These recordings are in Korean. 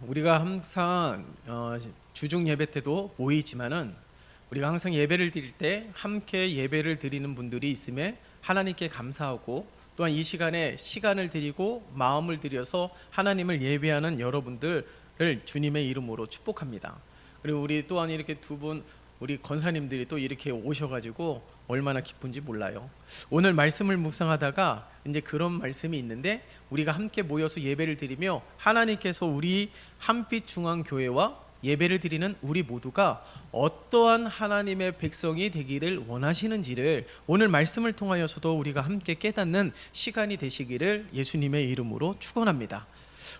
우리가 항상 주중 예배 때도 모이지만은 우리가 항상 예배를 드릴 때 함께 예배를 드리는 분들이 있음에 하나님께 감사하고, 또한 이 시간에 시간을 드리고 마음을 들여서 하나님을 예배하는 여러분들을 주님의 이름으로 축복합니다. 그리고 우리 또한 이렇게 두 분 우리 권사님들이 또 이렇게 오셔가지고 얼마나 기쁜지 몰라요. 오늘 말씀을 묵상하다가 이제 그런 말씀이 있는데, 우리가 함께 모여서 예배를 드리며 하나님께서 우리 한빛중앙교회와 예배를 드리는 우리 모두가 어떠한 하나님의 백성이 되기를 원하시는지를 오늘 말씀을 통하여서도 우리가 함께 깨닫는 시간이 되시기를 예수님의 이름으로 축원합니다.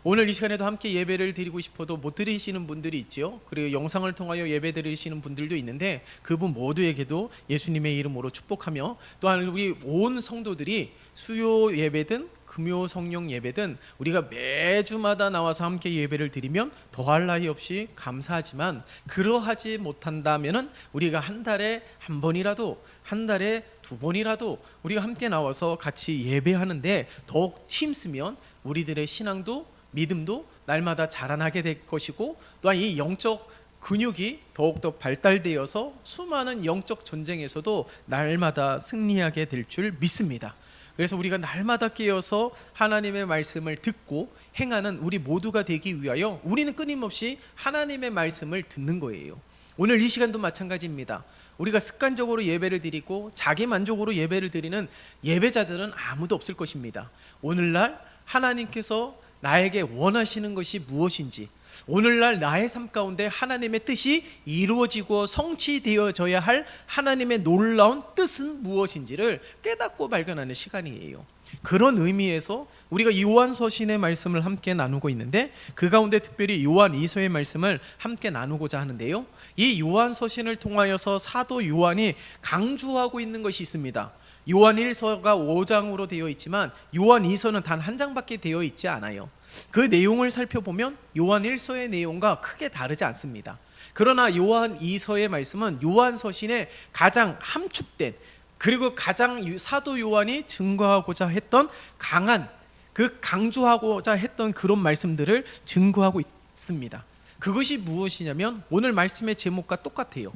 오늘 이 시간에도 함께 예배를 드리고 싶어도 못 드리시는 분들이 있죠. 그리고 영상을 통하여 예배 드리시는 분들도 있는데, 그분 모두에게도 예수님의 이름으로 축복하며, 또한 우리 온 성도들이 수요 예배든 금요 성령 예배든 우리가 매주마다 나와서 함께 예배를 드리면 더할 나위 없이 감사하지만, 그러하지 못한다면은 우리가 한 달에 한 번이라도, 한 달에 두 번이라도 우리가 함께 나와서 같이 예배하는데 더욱 힘쓰면 우리들의 신앙도 믿음도 날마다 자라나게 될 것이고, 또한 이 영적 근육이 더욱더 발달되어서 수많은 영적 전쟁에서도 날마다 승리하게 될 줄 믿습니다. 그래서 우리가 날마다 깨어서 하나님의 말씀을 듣고 행하는 우리 모두가 되기 위하여 우리는 끊임없이 하나님의 말씀을 듣는 거예요. 오늘 이 시간도 마찬가지입니다. 우리가 습관적으로 예배를 드리고 자기 만족으로 예배를 드리는 예배자들은 아무도 없을 것입니다. 오늘날 하나님께서 나에게 원하시는 것이 무엇인지, 오늘날 나의 삶 가운데 하나님의 뜻이 이루어지고 성취되어져야 할 하나님의 놀라운 뜻은 무엇인지를 깨닫고 발견하는 시간이에요. 그런 의미에서 우리가 요한서신의 말씀을 함께 나누고 있는데, 그 가운데 특별히 요한 2서의 말씀을 함께 나누고자 하는데요, 이 요한서신을 통하여서 사도 요한이 강조하고 있는 것이 있습니다. 요한 1서가 5장으로 되어 있지만 요한 2서는 단 한 장밖에 되어 있지 않아요. 그 내용을 살펴보면 요한 1서의 내용과 크게 다르지 않습니다. 그러나 요한 2서의 말씀은 요한서신의 가장 함축된, 그리고 가장 사도 요한이 증거하고자 했던 강한, 그 강조하고자 했던 그런 말씀들을 증거하고 있습니다. 그것이 무엇이냐면 오늘 말씀의 제목과 똑같아요.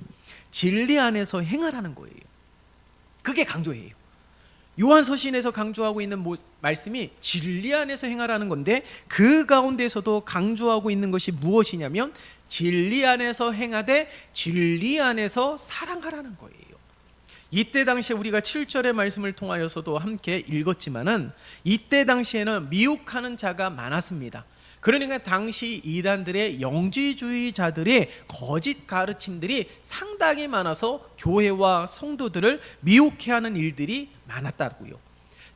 진리 안에서 행하라는 거예요. 그게 강조예요. 요한서신에서 강조하고 있는 말씀이 진리 안에서 행하라는 건데, 그 가운데서도 강조하고 있는 것이 무엇이냐면 진리 안에서 행하되 진리 안에서 사랑하라는 거예요. 이때 당시에 우리가 7절의 말씀을 통하여서도 함께 읽었지만은, 이때 당시에는 미혹하는 자가 많았습니다. 그러니까 당시 이단들의 영지주의자들의 거짓 가르침들이 상당히 많아서 교회와 성도들을 미혹해 하는 일들이 많았다고요.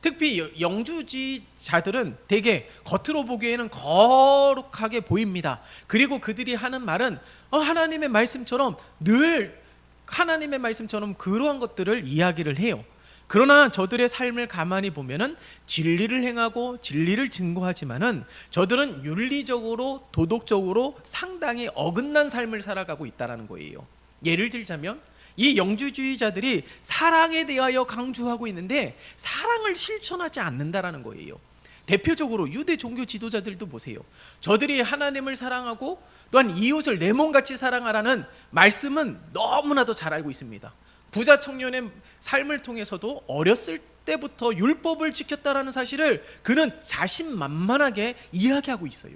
특히 영주주의자들은 대개 겉으로 보기에는 거룩하게 보입니다. 그리고 그들이 하는 말은 하나님의 말씀처럼, 늘 하나님의 말씀처럼 그러한 것들을 이야기를 해요. 그러나 저들의 삶을 가만히 보면은 진리를 행하고 진리를 증거하지만은 저들은 윤리적으로, 도덕적으로 상당히 어긋난 삶을 살아가고 있다는 거예요. 예를 들자면 이 영주주의자들이 사랑에 대하여 강조하고 있는데 사랑을 실천하지 않는다라는 거예요. 대표적으로 유대 종교 지도자들도 보세요. 저들이 하나님을 사랑하고 또한 이웃을 내 몸같이 사랑하라는 말씀은 너무나도 잘 알고 있습니다. 부자 청년의 삶을 통해서도 어렸을 때부터 율법을 지켰다라는 사실을 그는 자신만만하게 이야기하고 있어요.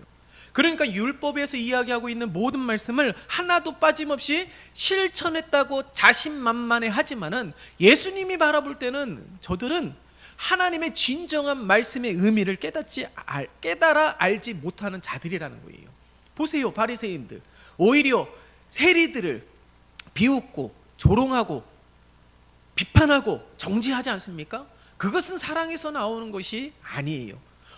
그러니까 율법에서 이야기하고 있는 모든 말씀을 하나도 빠짐없이 실천했다고 자신만만해 하지만은, 예수님이 바라볼 때는 저들은 하나님의 진정한 말씀의 의미를 깨달아 알지 못하는 자들이라는 거예요. 보세요, 바리새인들 오히려 세리들을 비웃고 조롱하고 비판하고 정죄하지 않습니까? 그것은 사랑에서 나오는 것이 아니에요.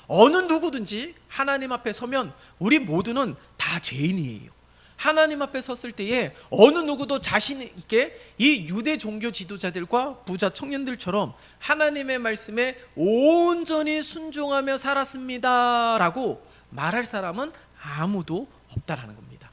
어느 누구든지 하나님 앞에 서면 우리 모두는 다 죄인이에요. 하나님 앞에 섰을 때에 어느 누구도 자신 있게 이 유대 종교 지도자들과 부자 청년들처럼 하나님의 말씀에 온전히 순종하며 살았습니다 라고 말할 사람은 아무도 없다라는 겁니다.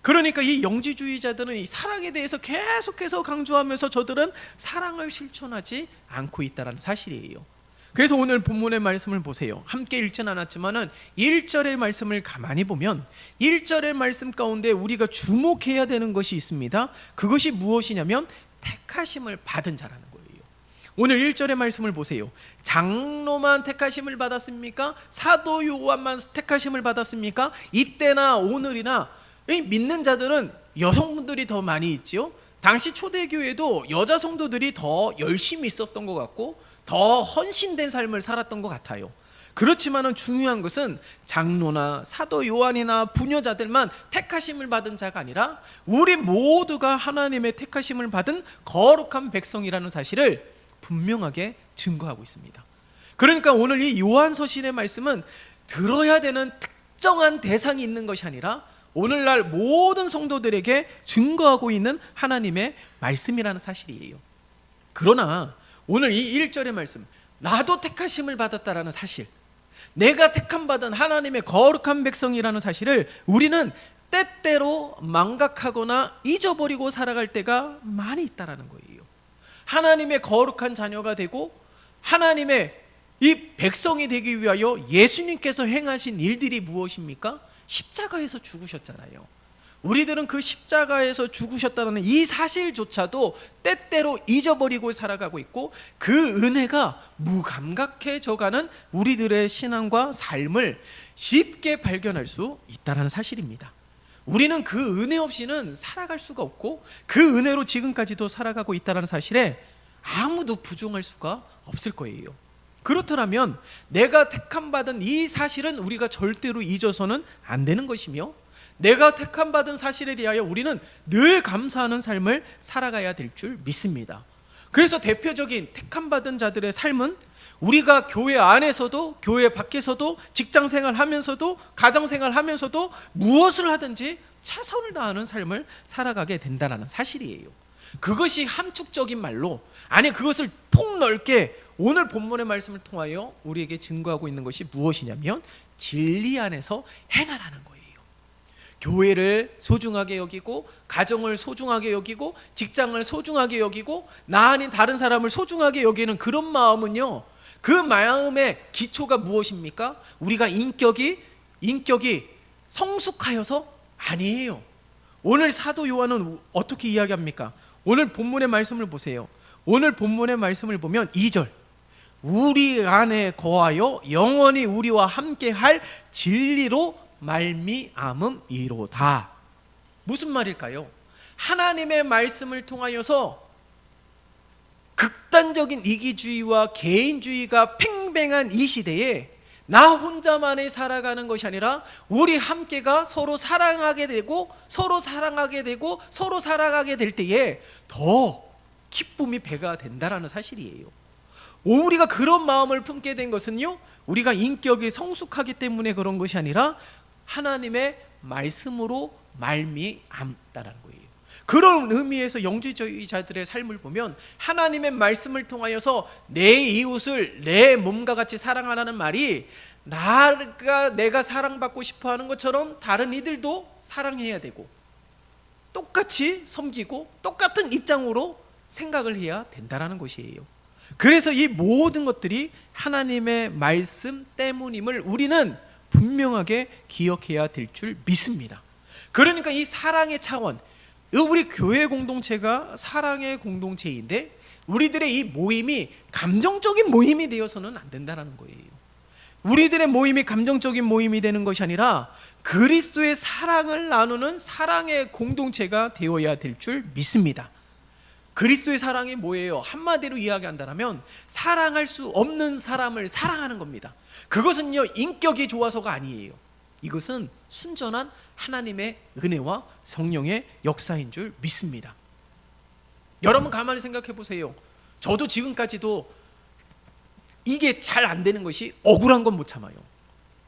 그러니까 이 영지주의자들은 이 사랑에 대해서 계속해서 강조하면서 저들은 사랑을 실천하지 않고 있다는 사실이에요. 그래서 오늘 본문의 말씀을 보세요. 함께 읽진 않았지만은 1절의 말씀을 가만히 보면 1절의 말씀 가운데 우리가 주목해야 되는 것이 있습니다. 그것이 무엇이냐면 택하심을 받은 자라는 거예요. 오늘 1절의 말씀을 보세요. 장로만 택하심을 받았습니까? 사도 요한만 택하심을 받았습니까? 이때나 오늘이나 믿는 자들은 여성분들이 더 많이 있지요. 당시 초대교회도 여자 성도들이 더 열심히 있었던 것 같고 더 헌신된 삶을 살았던 것 같아요. 그렇지만은 중요한 것은 장로나 사도 요한이나 부녀자들만 택하심을 받은 자가 아니라 우리 모두가 하나님의 택하심을 받은 거룩한 백성이라는 사실을 분명하게 증거하고 있습니다. 그러니까 오늘 이 요한서신의 말씀은 들어야 되는 특정한 대상이 있는 것이 아니라 오늘날 모든 성도들에게 증거하고 있는 하나님의 말씀이라는 사실이에요. 그러나 오늘 이 1절의 말씀, 나도 택하심을 받았다라는 사실, 내가 택함 받은 하나님의 거룩한 백성이라는 사실을 우리는 때때로 망각하거나 잊어버리고 살아갈 때가 많이 있다라는 거예요. 하나님의 거룩한 자녀가 되고 하나님의 이 백성이 되기 위하여 예수님께서 행하신 일들이 무엇입니까? 십자가에서 죽으셨잖아요. 우리들은 그 십자가에서 죽으셨다는 이 사실조차도 때때로 잊어버리고 살아가고 있고 그 은혜가 무감각해져가는 우리들의 신앙과 삶을 쉽게 발견할 수 있다는 사실입니다. 우리는 그 은혜 없이는 살아갈 수가 없고 그 은혜로 지금까지도 살아가고 있다는 사실에 아무도 부정할 수가 없을 거예요. 그렇더라면 내가 택함 받은 이 사실은 우리가 절대로 잊어서는 안 되는 것이며 내가 택함 받은 사실에 대하여 우리는 늘 감사하는 삶을 살아가야 될 줄 믿습니다. 그래서 대표적인 택함 받은 자들의 삶은 우리가 교회 안에서도 교회 밖에서도 직장생활 하면서도 가정생활 하면서도 무엇을 하든지 최선을 다하는 삶을 살아가게 된다는 사실이에요. 그것이 함축적인 말로, 아니 그것을 폭넓게 오늘 본문의 말씀을 통하여 우리에게 증거하고 있는 것이 무엇이냐면 진리 안에서 행하라는 거예요. 교회를 소중하게 여기고 가정을 소중하게 여기고 직장을 소중하게 여기고 나 아닌 다른 사람을 소중하게 여기는 그런 마음은요, 그 마음의 기초가 무엇입니까? 우리가 인격이 성숙하여서 아니에요. 오늘 사도 요한은 어떻게 이야기합니까? 오늘 본문의 말씀을 보세요. 오늘 본문의 말씀을 보면 2절, 우리 안에 거하여 영원히 우리와 함께 할 진리로 말미암음이로다. 무슨 말일까요? 하나님의 말씀을 통하여서 극단적인 이기주의와 개인주의가 팽팽한 이 시대에 나 혼자만이 살아가는 것이 아니라 우리 함께가 서로 사랑하게 되고 서로 사랑하게 되고 서로 살아가게 될 때에 더 기쁨이 배가 된다라는 사실이에요. 우리가 그런 마음을 품게 된 것은요, 우리가 인격이 성숙하기 때문에 그런 것이 아니라 하나님의 말씀으로 말미암다라는 거예요. 그런 의미에서 영주주의자들의 삶을 보면 하나님의 말씀을 통하여서 내 이웃을 내 몸과 같이 사랑하라는 말이 내가 사랑받고 싶어하는 것처럼 다른 이들도 사랑해야 되고 똑같이 섬기고 똑같은 입장으로 생각을 해야 된다는 것이에요. 그래서 이 모든 것들이 하나님의 말씀 때문임을 우리는 분명하게 기억해야 될 줄 믿습니다. 그러니까 이 사랑의 차원, 우리 교회 공동체가 사랑의 공동체인데 우리들의 이 모임이 감정적인 모임이 되어서는 안 된다는 거예요. 우리들의 모임이 감정적인 모임이 되는 것이 아니라 그리스도의 사랑을 나누는 사랑의 공동체가 되어야 될 줄 믿습니다. 그리스도의 사랑이 뭐예요? 한마디로 이야기한다면 사랑할 수 없는 사람을 사랑하는 겁니다. 그것은요, 인격이 좋아서가 아니에요. 이것은 순전한 하나님의 은혜와 성령의 역사인 줄 믿습니다. 여러분 가만히 생각해 보세요. 저도 지금까지도 이게 잘 안 되는 것이 억울한 건 못 참아요.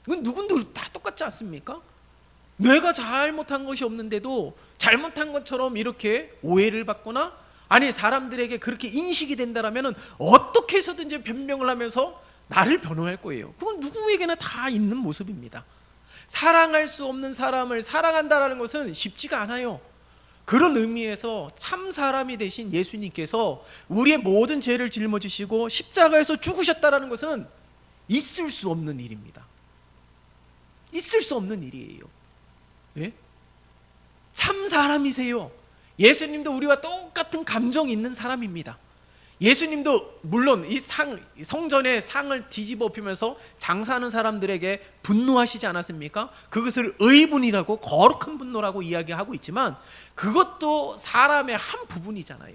이건 누군들 다 똑같지 않습니까? 내가 잘못한 것이 없는데도 잘못한 것처럼 이렇게 오해를 받거나 아니 사람들에게 그렇게 인식이 된다라면 어떻게 해서든지 변명을 하면서 나를 변호할 거예요. 그건 누구에게나 다 있는 모습입니다. 사랑할 수 없는 사람을 사랑한다라는 것은 쉽지가 않아요. 그런 의미에서 참 사람이 되신 예수님께서 우리의 모든 죄를 짊어지시고 십자가에서 죽으셨다는 것은 있을 수 없는 일입니다. 있을 수 없는 일이에요. 예? 참 사람이세요. 예수님도 우리와 똑같은 감정이 있는 사람입니다. 예수님도 물론 이 성전의 상을 뒤집어 엎으면서 장사하는 사람들에게 분노하시지 않았습니까? 그것을 의분이라고, 거룩한 분노라고 이야기하고 있지만 그것도 사람의 한 부분이잖아요.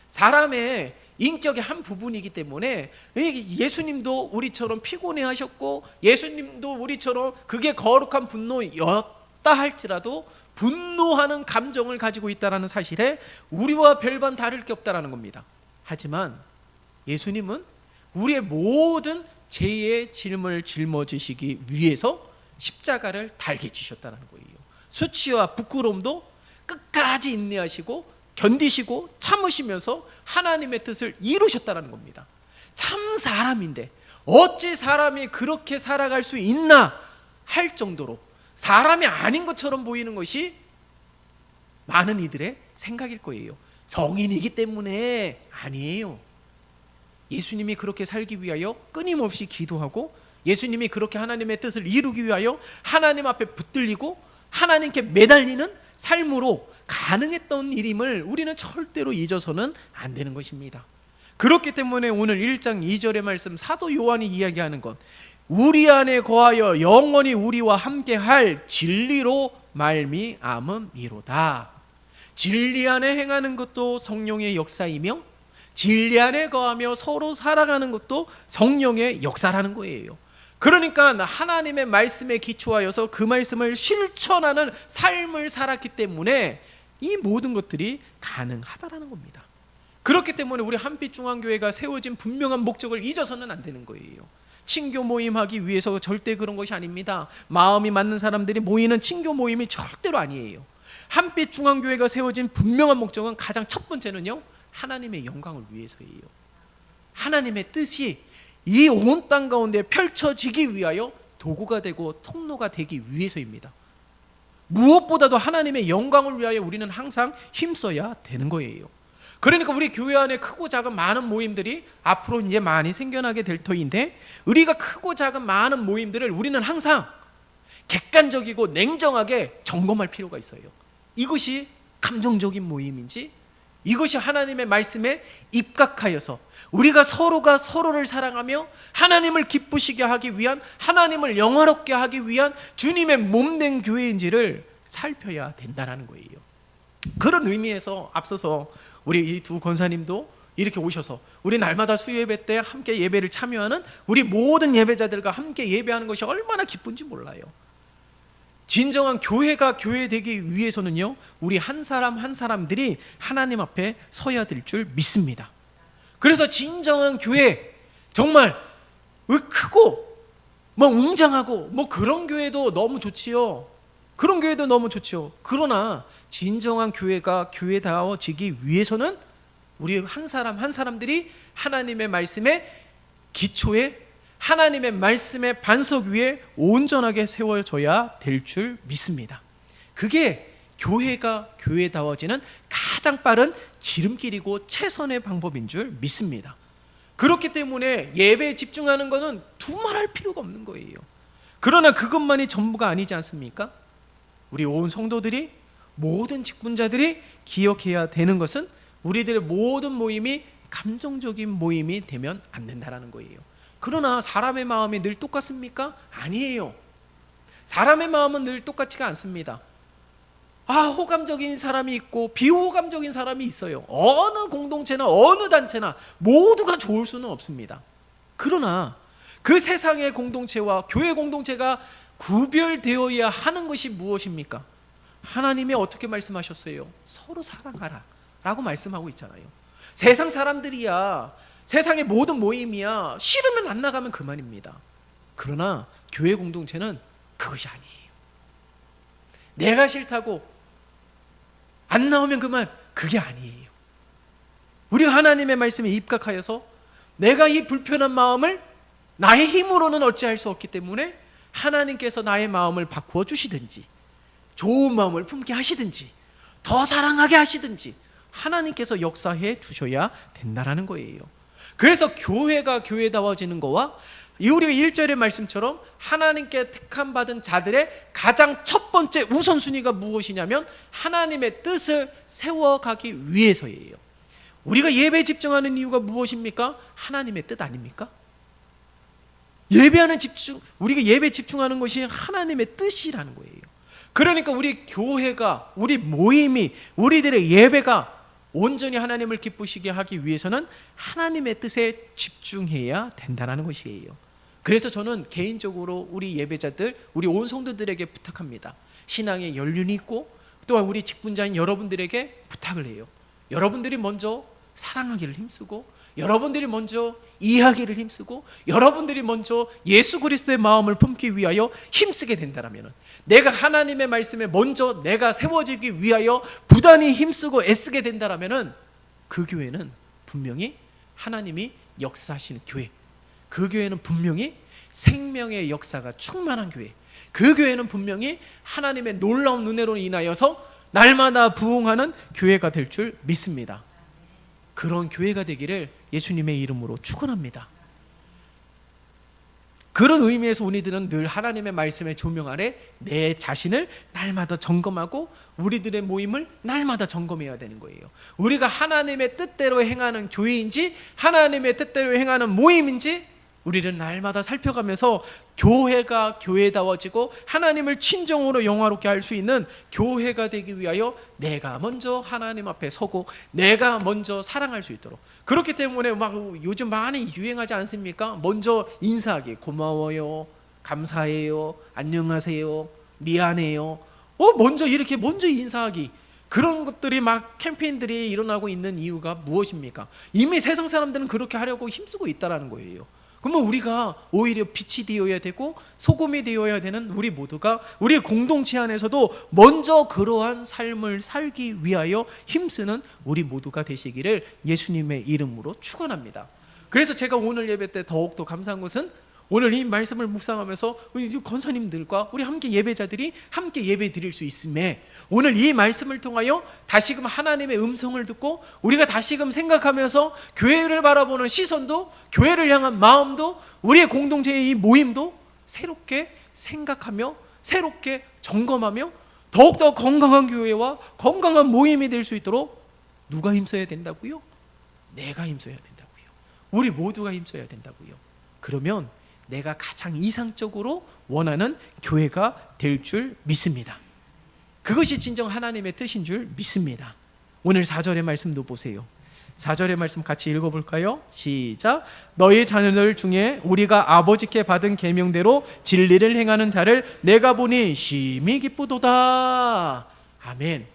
사람의 인격의 한 부분이기 때문에 예수님도 우리처럼 피곤해하셨고 예수님도 우리처럼 그게 거룩한 분노였다 할지라도 분노하는 감정을 가지고 있다는 사실에 우리와 별반 다를 게 없다는 겁니다. 하지만 예수님은 우리의 모든 죄의 짐을 짊어지시기 위해서 십자가를 달게 지셨다는 거예요. 수치와 부끄러움도 끝까지 인내하시고 견디시고 참으시면서 하나님의 뜻을 이루셨다는 겁니다. 참 사람인데 어찌 사람이 그렇게 살아갈 수 있나 할 정도로 사람이 아닌 것처럼 보이는 것이 많은 이들의 생각일 거예요. 성인이기 때문에 아니에요. 예수님이 그렇게 살기 위하여 끊임없이 기도하고 예수님이 그렇게 하나님의 뜻을 이루기 위하여 하나님 앞에 붙들리고 하나님께 매달리는 삶으로 가능했던 일임을 우리는 절대로 잊어서는 안 되는 것입니다. 그렇기 때문에 오늘 1장 2절의 말씀 사도 요한이 이야기하는 것, 우리 안에 거하여 영원히 우리와 함께할 진리로 말미암음이로다. 진리 안에 행하는 것도 성령의 역사이며 진리 안에 거하며 서로 살아가는 것도 성령의 역사라는 거예요. 그러니까 하나님의 말씀에 기초하여서 그 말씀을 실천하는 삶을 살았기 때문에 이 모든 것들이 가능하다라는 겁니다. 그렇기 때문에 우리 한빛중앙교회가 세워진 분명한 목적을 잊어서는 안 되는 거예요. 친교 모임하기 위해서 절대 그런 것이 아닙니다. 마음이 맞는 사람들이 모이는 친교 모임이 절대로 아니에요. 한빛중앙교회가 세워진 분명한 목적은 가장 첫 번째는요, 하나님의 영광을 위해서예요. 하나님의 뜻이 이 온 땅 가운데 펼쳐지기 위하여 도구가 되고 통로가 되기 위해서입니다. 무엇보다도 하나님의 영광을 위하여 우리는 항상 힘써야 되는 거예요. 그러니까 우리 교회 안에 크고 작은 많은 모임들이 앞으로 이제 많이 생겨나게 될 터인데, 우리가 크고 작은 많은 모임들을 우리는 항상 객관적이고 냉정하게 점검할 필요가 있어요. 이것이 감정적인 모임인지, 이것이 하나님의 말씀에 입각하여서 우리가 서로가 서로를 사랑하며 하나님을 기쁘시게 하기 위한, 하나님을 영화롭게 하기 위한 주님의 몸된 교회인지를 살펴야 된다는 거예요. 그런 의미에서 앞서서 우리 이 두 권사님도 이렇게 오셔서 우리 날마다 수요예배 때 함께 예배를 참여하는 우리 모든 예배자들과 함께 예배하는 것이 얼마나 기쁜지 몰라요. 진정한 교회가 교회되기 위해서는요, 우리 한 사람 한 사람들이 하나님 앞에 서야 될 줄 믿습니다. 그래서 진정한 교회, 정말 크고 웅장하고 그런 교회도 너무 좋지요. 그런 교회도 너무 좋죠. 그러나 진정한 교회가 교회다워지기 위해서는 우리 한 사람 한 사람들이 하나님의 말씀의 기초에, 하나님의 말씀의 반석 위에 온전하게 세워져야 될 줄 믿습니다. 그게 교회가 교회다워지는 가장 빠른 지름길이고 최선의 방법인 줄 믿습니다. 그렇기 때문에 예배에 집중하는 것은 두말할 필요가 없는 거예요. 그러나 그것만이 전부가 아니지 않습니까? 우리 온 성도들이, 모든 직분자들이 기억해야 되는 것은 우리들의 모든 모임이 감정적인 모임이 되면 안 된다는 거예요. 그러나 사람의 마음이 늘 똑같습니까? 아니에요. 사람의 마음은 늘 똑같지가 않습니다. 호감적인 사람이 있고 비호감적인 사람이 있어요. 어느 공동체나 어느 단체나 모두가 좋을 수는 없습니다. 그러나 그 세상의 공동체와 교회 공동체가 구별되어야 하는 것이 무엇입니까? 하나님이 어떻게 말씀하셨어요? 서로 사랑하라 라고 말씀하고 있잖아요. 세상 사람들이야, 세상의 모든 모임이야, 싫으면 안 나가면 그만입니다. 그러나 교회 공동체는 그것이 아니에요. 내가 싫다고 안 나오면 그만, 그게 아니에요. 우리가 하나님의 말씀에 입각하여서 내가 이 불편한 마음을 나의 힘으로는 어찌할 수 없기 때문에 하나님께서 나의 마음을 바꾸어 주시든지 좋은 마음을 품게 하시든지 더 사랑하게 하시든지 하나님께서 역사해 주셔야 된다라는 거예요. 그래서 교회가 교회다워지는 거와 우리가 1절의 말씀처럼 하나님께 택함받은 자들의 가장 첫 번째 우선순위가 무엇이냐면 하나님의 뜻을 세워가기 위해서예요. 우리가 예배에 집중하는 이유가 무엇입니까? 하나님의 뜻 아닙니까? 우리가 예배에 집중하는 것이 하나님의 뜻이라는 거예요. 그러니까 우리 교회가, 우리 모임이, 우리들의 예배가 온전히 하나님을 기쁘시게 하기 위해서는 하나님의 뜻에 집중해야 된다는 것이에요. 그래서 저는 개인적으로 우리 예배자들, 우리 온 성도들에게 부탁합니다. 신앙의 연륜이 있고 또한 우리 직분자인 여러분들에게 부탁을 해요. 여러분들이 먼저 사랑하기를 힘쓰고, 여러분들이 먼저 이해하기를 힘쓰고, 여러분들이 먼저 예수 그리스도의 마음을 품기 위하여 힘쓰게 된다면, 내가 하나님의 말씀에 먼저 내가 세워지기 위하여 부단히 힘쓰고 애쓰게 된다면 그 교회는 분명히 하나님이 역사하시는 교회, 그 교회는 분명히 생명의 역사가 충만한 교회, 그 교회는 분명히 하나님의 놀라운 은혜로 인하여서 날마다 부흥하는 교회가 될 줄 믿습니다. 그런 교회가 되기를 예수님의 이름으로 축원합니다. 그런 의미에서 우리들은 늘 하나님의 말씀의 조명 아래 내 자신을 날마다 점검하고 우리들의 모임을 날마다 점검해야 되는 거예요. 우리가 하나님의 뜻대로 행하는 교회인지 하나님의 뜻대로 행하는 모임인지 우리는 날마다 살펴가면서 교회가 교회다워지고 하나님을 친정으로 영화롭게 할 수 있는 교회가 되기 위하여 내가 먼저 하나님 앞에 서고 내가 먼저 사랑할 수 있도록. 그렇기 때문에 막 요즘 많이 유행하지 않습니까? 먼저 인사하기, 고마워요, 감사해요, 안녕하세요, 미안해요, 먼저 인사하기. 그런 것들이 막 캠페인들이 일어나고 있는 이유가 무엇입니까? 이미 세상 사람들은 그렇게 하려고 힘쓰고 있다라는 거예요. 그러면 우리가 오히려 빛이 되어야 되고 소금이 되어야 되는 우리 모두가 우리 공동체 안에서도 먼저 그러한 삶을 살기 위하여 힘쓰는 우리 모두가 되시기를 예수님의 이름으로 축원합니다. 그래서 제가 오늘 예배 때 더욱더 감사한 것은 오늘 이 말씀을 묵상하면서 우리 권사님들과 우리 함께 예배자들이 함께 예배 드릴 수 있음에 오늘 이 말씀을 통하여 다시금 하나님의 음성을 듣고 우리가 다시금 생각하면서 교회를 바라보는 시선도, 교회를 향한 마음도, 우리의 공동체의 이 모임도 새롭게 생각하며 새롭게 점검하며 더욱더 건강한 교회와 건강한 모임이 될 수 있도록 누가 힘써야 된다고요? 내가 힘써야 된다고요. 우리 모두가 힘써야 된다고요. 그러면 내가 가장 이상적으로 원하는 교회가 될 줄 믿습니다. 그것이 진정 하나님의 뜻인 줄 믿습니다. 오늘 4절의 말씀도 보세요. 4절의 말씀 같이 읽어볼까요? 시작. 너희 자녀들 중에 우리가 아버지께 받은 계명대로 진리를 행하는 자를 내가 보니 심히 기쁘도다. 아멘.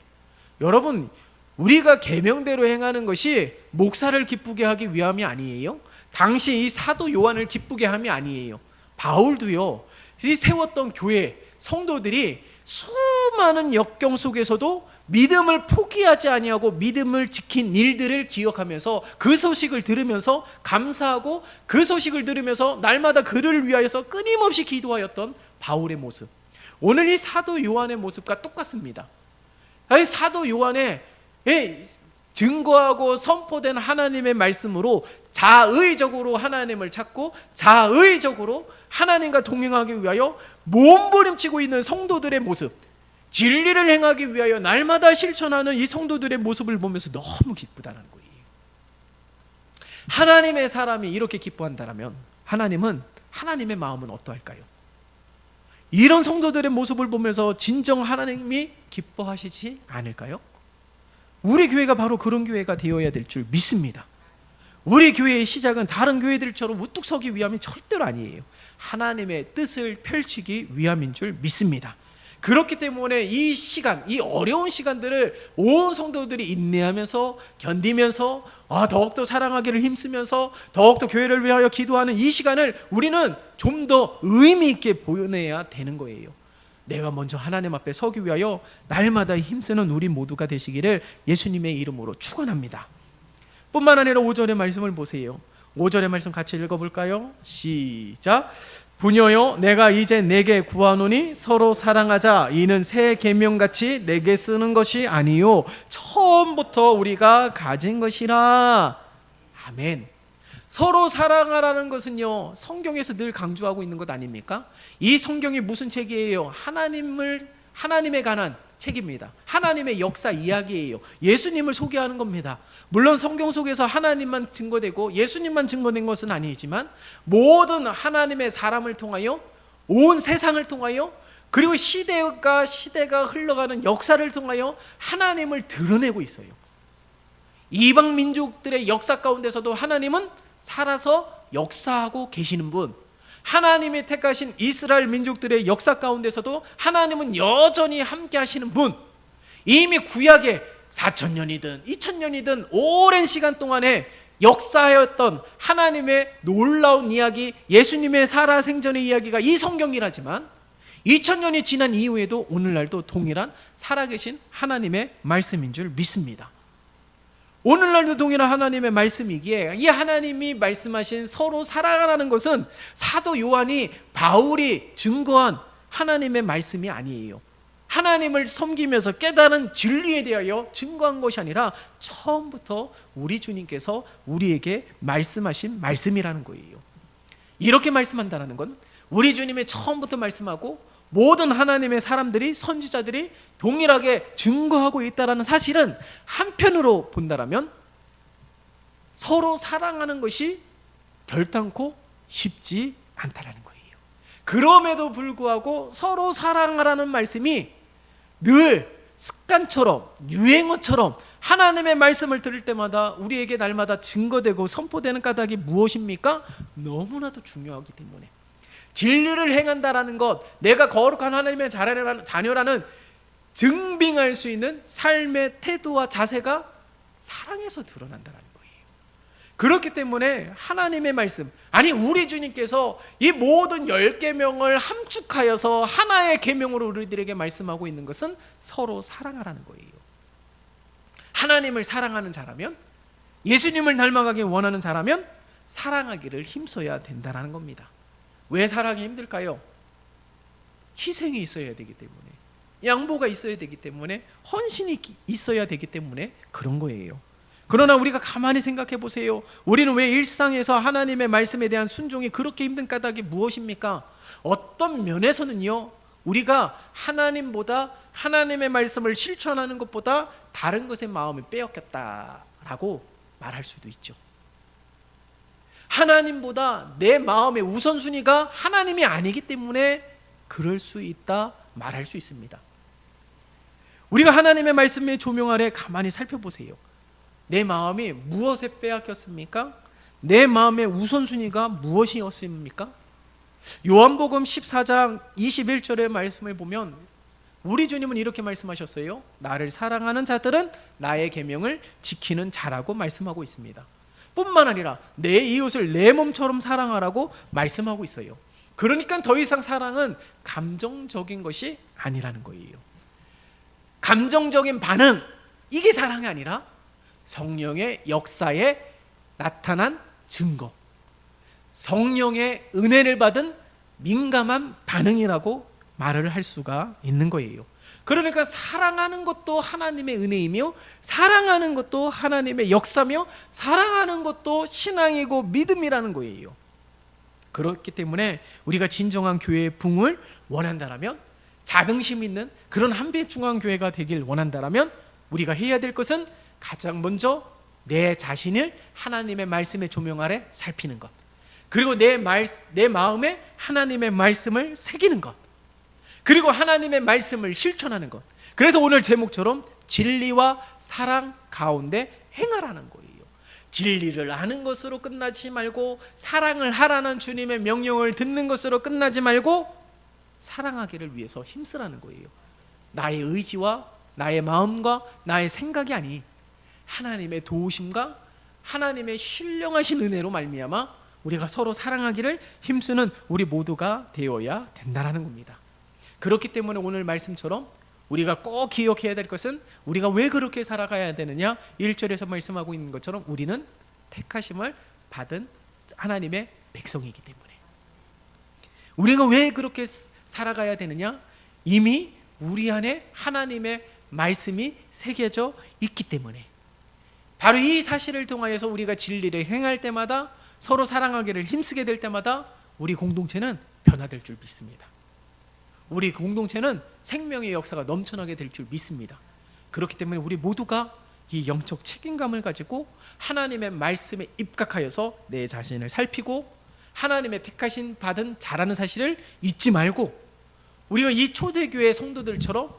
여러분, 우리가 계명대로 행하는 것이 목사를 기쁘게 하기 위함이 아니에요. 당시 이 사도 요한을 기쁘게 함이 아니에요. 바울도요, 이 세웠던 교회 성도들이 수많은 역경 속에서도 믿음을 포기하지 아니하고 믿음을 지킨 일들을 기억하면서 그 소식을 들으면서 감사하고 그 소식을 들으면서 날마다 그를 위하여서 끊임없이 기도하였던 바울의 모습, 오늘 이 사도 요한의 모습과 똑같습니다. 사도 요한의 증거하고 선포된 하나님의 말씀으로 자의적으로 하나님을 찾고 자의적으로 하나님과 동행하기 위하여 몸부림치고 있는 성도들의 모습, 진리를 행하기 위하여 날마다 실천하는 이 성도들의 모습을 보면서 너무 기쁘다는 거예요. 하나님의 사람이 이렇게 기뻐한다면 하나님의 마음은 어떠할까요? 이런 성도들의 모습을 보면서 진정 하나님이 기뻐하시지 않을까요? 우리 교회가 바로 그런 교회가 되어야 될 줄 믿습니다. 우리 교회의 시작은 다른 교회들처럼 우뚝 서기 위함이 절대로 아니에요. 하나님의 뜻을 펼치기 위함인 줄 믿습니다. 그렇기 때문에 이 시간, 이 어려운 시간들을 온 성도들이 인내하면서 견디면서 더욱더 사랑하기를 힘쓰면서 더욱더 교회를 위하여 기도하는 이 시간을 우리는 좀 더 의미 있게 보내야 되는 거예요. 내가 먼저 하나님 앞에 서기 위하여 날마다 힘쓰는 우리 모두가 되시기를 예수님의 이름으로 축원합니다. 뿐만 아니라 5절의 말씀을 보세요. 5절의 말씀 같이 읽어볼까요? 시작. 부녀여 내가 이제 내게 구하노니 서로 사랑하자. 이는 새 계명같이 내게 쓰는 것이 아니요 처음부터 우리가 가진 것이라. 아멘. 서로 사랑하라는 것은요, 성경에서 늘 강조하고 있는 것 아닙니까? 이 성경이 무슨 책이에요? 하나님에 관한 책입니다. 하나님의 역사 이야기예요. 예수님을 소개하는 겁니다. 물론 성경 속에서 하나님만 증거되고 예수님만 증거된 것은 아니지만 모든 하나님의 사람을 통하여, 온 세상을 통하여, 그리고 시대가 흘러가는 역사를 통하여 하나님을 드러내고 있어요. 이방 민족들의 역사 가운데서도 하나님은 살아서 역사하고 계시는 분, 하나님이 택하신 이스라엘 민족들의 역사 가운데서도 하나님은 여전히 함께 하시는 분, 이미 구약에 4,000년이든 2,000년이든 오랜 시간 동안에 역사하였던 하나님의 놀라운 이야기, 예수님의 살아생전의 이야기가 이 성경이라지만 2,000년이 지난 이후에도 오늘날도 동일한 살아계신 하나님의 말씀인 줄 믿습니다. 오늘날도 동일한 하나님의 말씀이기에 이 하나님이 말씀하신 서로 사랑하라는 것은 사도 요한이, 바울이 증거한 하나님의 말씀이 아니에요. 하나님을 섬기면서 깨달은 진리에 대하여 증거한 것이 아니라 처음부터 우리 주님께서 우리에게 말씀하신 말씀이라는 거예요. 이렇게 말씀한다는 건 우리 주님의 처음부터 말씀하고 모든 하나님의 사람들이, 선지자들이 동일하게 증거하고 있다는 사실은 한편으로 본다면 서로 사랑하는 것이 결단코 쉽지 않다는 거예요. 그럼에도 불구하고 서로 사랑하라는 말씀이 늘 습관처럼, 유행어처럼 하나님의 말씀을 들을 때마다 우리에게 날마다 증거되고 선포되는 까닭이 무엇입니까? 너무나도 중요하기 때문에. 진리를 행한다라는 것, 내가 거룩한 하나님의 자녀라는 증빙할 수 있는 삶의 태도와 자세가 사랑에서 드러난다는 거예요. 그렇기 때문에 하나님의 말씀, 아니 우리 주님께서 이 모든 10계명을 함축하여서 하나의 계명으로 우리들에게 말씀하고 있는 것은 서로 사랑하라는 거예요. 하나님을 사랑하는 자라면, 예수님을 닮아가기 원하는 자라면 사랑하기를 힘써야 된다는 겁니다. 왜 사랑이 힘들까요? 희생이 있어야 되기 때문에, 양보가 있어야 되기 때문에, 헌신이 있어야 되기 때문에 그런 거예요. 그러나 우리가 가만히 생각해 보세요. 우리는 왜 일상에서 하나님의 말씀에 대한 순종이 그렇게 힘든 까닭이 무엇입니까? 어떤 면에서는요, 우리가 하나님보다, 하나님의 말씀을 실천하는 것보다 다른 것에 마음이 빼앗겼다라고 말할 수도 있죠. 하나님보다 내 마음의 우선순위가 하나님이 아니기 때문에 그럴 수 있다 말할 수 있습니다. 우리가 하나님의 말씀의 조명 아래 가만히 살펴보세요. 내 마음이 무엇에 빼앗겼습니까? 내 마음의 우선순위가 무엇이었습니까? 요한복음 14장 21절의 말씀을 보면 우리 주님은 이렇게 말씀하셨어요. 나를 사랑하는 자들은 나의 계명을 지키는 자라고 말씀하고 있습니다. 뿐만 아니라 내 이웃을 내 몸처럼 사랑하라고 말씀하고 있어요. 그러니까 더 이상 사랑은 감정적인 것이 아니라는 거예요. 감정적인 반응, 이게 사랑이 아니라 성령의 역사에 나타난 증거, 성령의 은혜를 받은 민감한 반응이라고 말을 할 수가 있는 거예요. 그러니까 사랑하는 것도 하나님의 은혜이며, 사랑하는 것도 하나님의 역사며, 사랑하는 것도 신앙이고 믿음이라는 거예요. 그렇기 때문에 우리가 진정한 교회의 붕을 원한다면, 자긍심 있는 그런 한빛중앙 교회가 되길 원한다면 우리가 해야 될 것은 가장 먼저 내 자신을 하나님의 말씀의 조명 아래 살피는 것, 그리고 내 마음에 하나님의 말씀을 새기는 것, 그리고 하나님의 말씀을 실천하는 것. 그래서 오늘 제목처럼 진리와 사랑 가운데 행하라는 거예요. 진리를 아는 것으로 끝나지 말고, 사랑을 하라는 주님의 명령을 듣는 것으로 끝나지 말고 사랑하기를 위해서 힘쓰라는 거예요. 나의 의지와 나의 마음과 나의 생각이 아닌 하나님의 도우심과 하나님의 신령하신 은혜로 말미암아 우리가 서로 사랑하기를 힘쓰는 우리 모두가 되어야 된다는 겁니다. 그렇기 때문에 오늘 말씀처럼 우리가 꼭 기억해야 될 것은 우리가 왜 그렇게 살아가야 되느냐, 1절에서 말씀하고 있는 것처럼 우리는 택하심을 받은 하나님의 백성이기 때문에, 우리가 왜 그렇게 살아가야 되느냐? 이미 우리 안에 하나님의 말씀이 새겨져 있기 때문에, 바로 이 사실을 통하여서 우리가 진리를 행할 때마다, 서로 사랑하기를 힘쓰게 될 때마다 우리 공동체는 변화될 줄 믿습니다. 우리 공동체는 생명의 역사가 넘쳐나게 될 줄 믿습니다. 그렇기 때문에 우리 모두가 이 영적 책임감을 가지고 하나님의 말씀에 입각하여서 내 자신을 살피고 하나님의 택하신 받은 자라는 사실을 잊지 말고, 우리가 이 초대교회 성도들처럼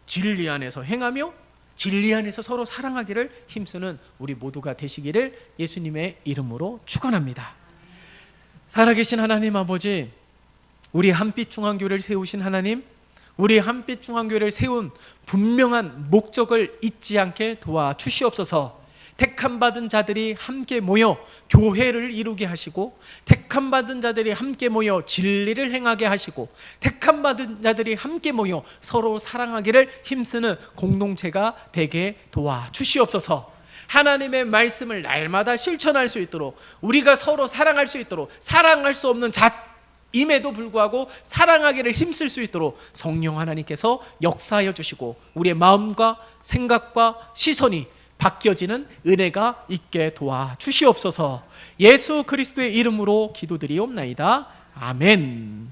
진리 안에서 행하며 진리 안에서 서로 사랑하기를 힘쓰는 우리 모두가 되시기를 예수님의 이름으로 축원합니다. 살아계신 하나님 아버지, 우리 한빛 중앙교회를 세우신 하나님, 우리 한빛 중앙교회를 세운 분명한 목적을 잊지 않게 도와주시옵소서. 택함받은 자들이 함께 모여 교회를 이루게 하시고, 택함받은 자들이 함께 모여 진리를 행하게 하시고, 택함받은 자들이 함께 모여 서로 사랑하기를 힘쓰는 공동체가 되게 도와주시옵소서. 하나님의 말씀을 날마다 실천할 수 있도록, 우리가 서로 사랑할 수 있도록, 사랑할 수 없는 임에도 불구하고 사랑하기를 힘쓸 수 있도록 성령 하나님께서 역사하여 주시고, 우리의 마음과 생각과 시선이 바뀌어지는 은혜가 있게 도와주시옵소서. 예수 그리스도의 이름으로 기도드리옵나이다. 아멘.